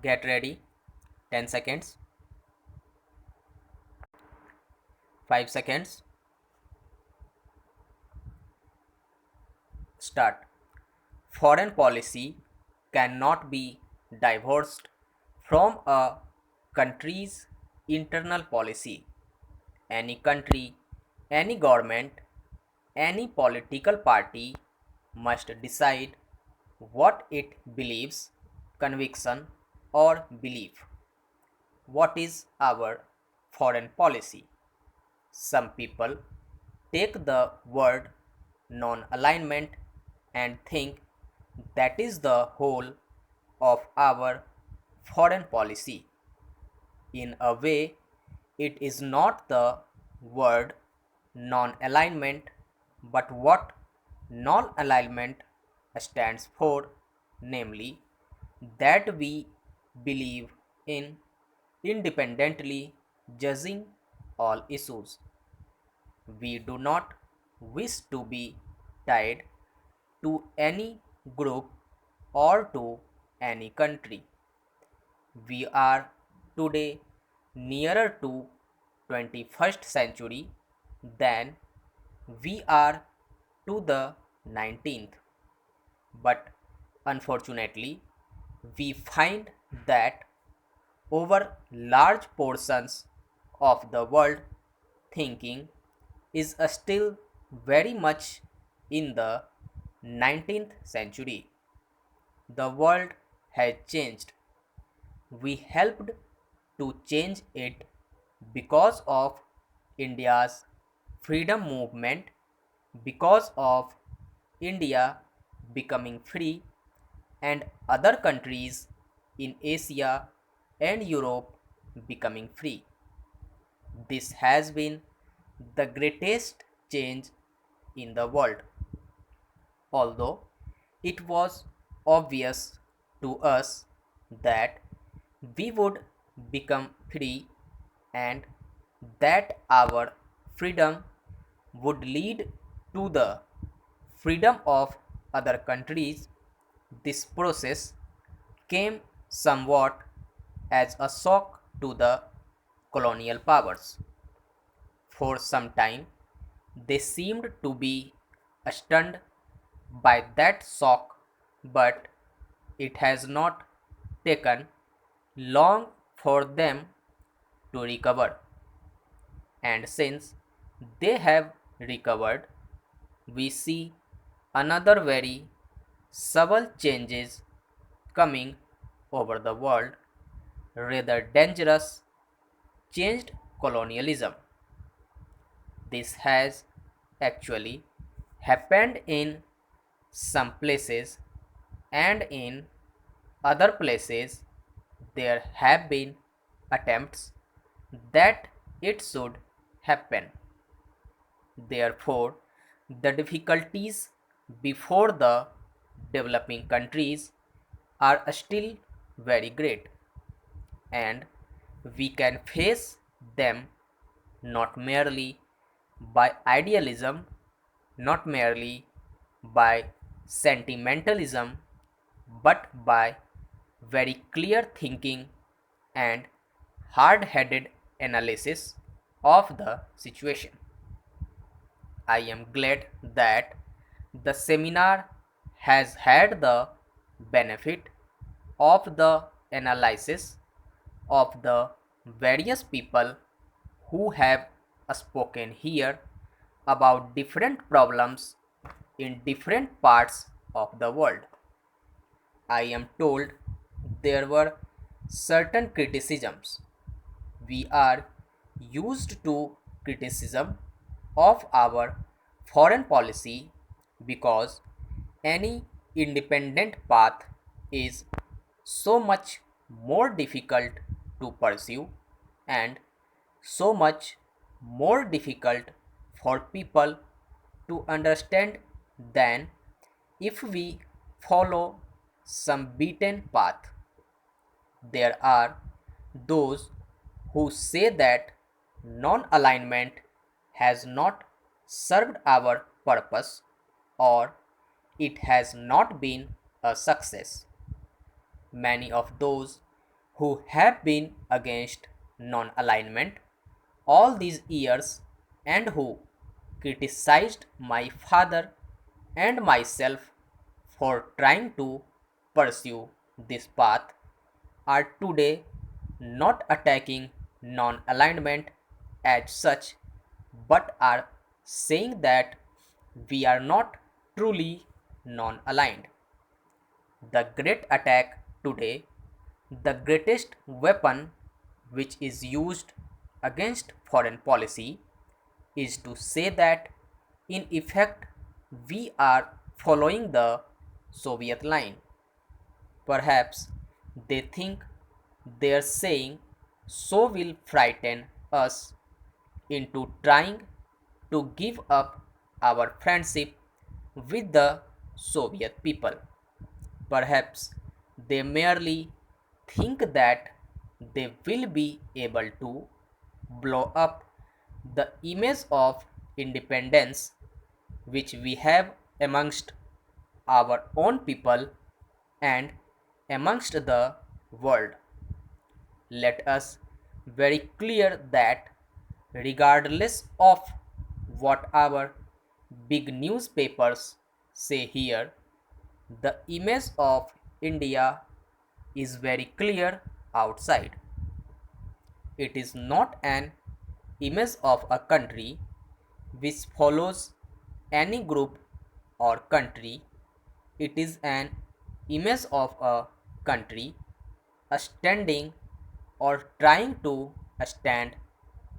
Get ready. 10 seconds. 5 seconds. Start. Foreign policy cannot be divorced from a country's internal policy. Any country, any government, any political party must decide what it believes, conviction, or belief. What is our foreign policy? Some people take the word non alignment and think that is the whole of our foreign policy. In a way, it is not the word non alignment, but what non alignment stands for, namely, that we believe in independently judging all issues. We do not wish to be tied to any group or to any country. We are today nearer to 21st century than we are to the 19th. But unfortunately, we find that over large portions of the world thinking is still very much in the 19th century. The world has changed. We helped to change it because of India's freedom movement, because of India becoming free, and other countries in Asia and Europe becoming free. This has been the greatest change in the world, although it was obvious to us that we would become free and that our freedom would lead to the freedom of other countries. This process came somewhat as a shock to the colonial powers. For some time, they seemed to be stunned by that shock, but it has not taken long for them to recover. And since they have recovered, we see another very subtle changes coming over the world, rather dangerous, changed colonialism. This has actually happened in some places, and in other places there have been attempts that it should happen. Therefore, the difficulties before the developing countries are still very great, and we can face them not merely by idealism, not merely by sentimentalism, but by very clear thinking and hard headed analysis of the situation. I am glad that the seminar has had the benefit of the analysis of the various people who have spoken here about different problems in different parts of the world. I am told there were certain criticisms. We are used to criticism of our foreign policy because any independent path is so much more difficult to pursue and so much more difficult for people to understand than if we follow some beaten path. There are those who say that non alignment has not served our purpose or it has not been a success. Many of those who have been against non alignment all these years and who criticized my father and myself for trying to pursue this path are today not attacking non alignment as such, but are saying that we are not truly non aligned. The great attack today, the greatest weapon which is used against foreign policy, is to say that in effect we are following the Soviet line. Perhaps they think their saying so will frighten us into trying to give up our friendship with the Soviet people. Perhaps they merely think that they will be able to blow up the image of independence which we have amongst our own people and amongst the world. Let us very clear that regardless of what our big newspapers say here, the image of India is very clear outside. It is not an image of a country which follows any group or country. It is an image of a country standing or trying to stand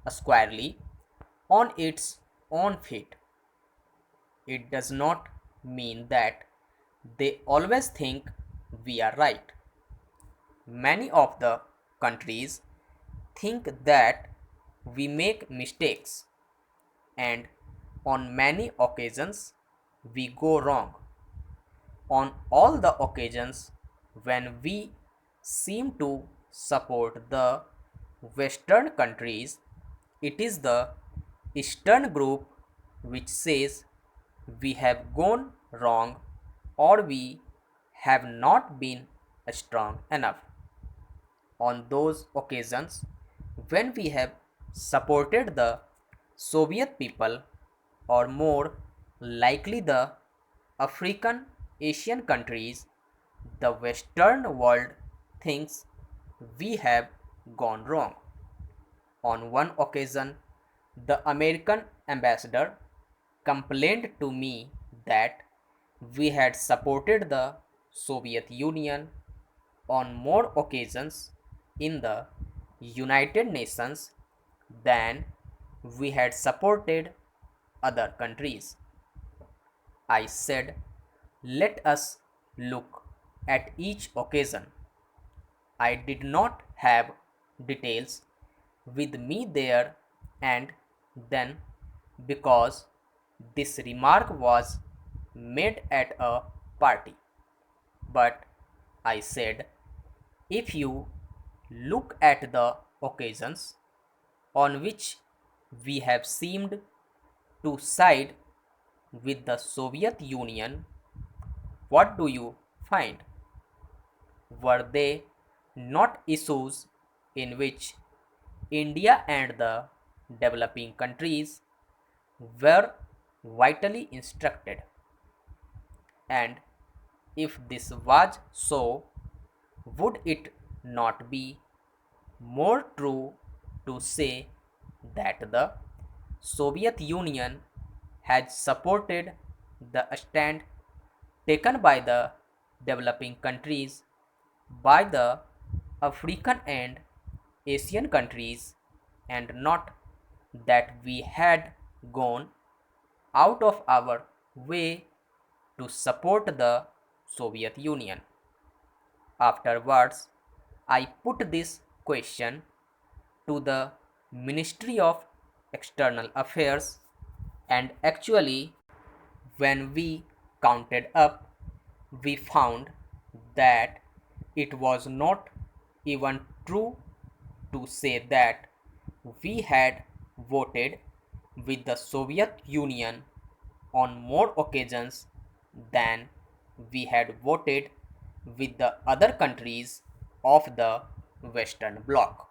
squarely on its own feet. It does not mean that they always think we are right. Many of the countries think that we make mistakes, and on many occasions we go wrong. On all the occasions when we seem to support the Western countries, it is the Eastern group which says we have gone wrong or we have not been strong enough. On those occasions when we have supported the Soviet people, or more likely the African Asian countries, the Western world thinks we have gone wrong. On one occasion, the American ambassador complained to me that we had supported the Soviet Union on more occasions in the United Nations than we had supported other countries. I said, let us look at each occasion. I did not have details with me there and then because this remark was made at a party. But I said, if you look at the occasions on which we have seemed to side with the Soviet Union, what do you find? Were they not issues in which India and the developing countries were vitally instructed? And if this was so, would it not be more true to say that the Soviet Union has supported the stand taken by the developing countries, by the African and Asian countries, and not that we had gone out of our way to support the Soviet Union? Afterwards, I put this question to the Ministry of External Affairs, and actually, when we counted up, we found that it was not even true to say that we had voted with the Soviet Union on more occasions than we had voted with the other countries of the Western Bloc.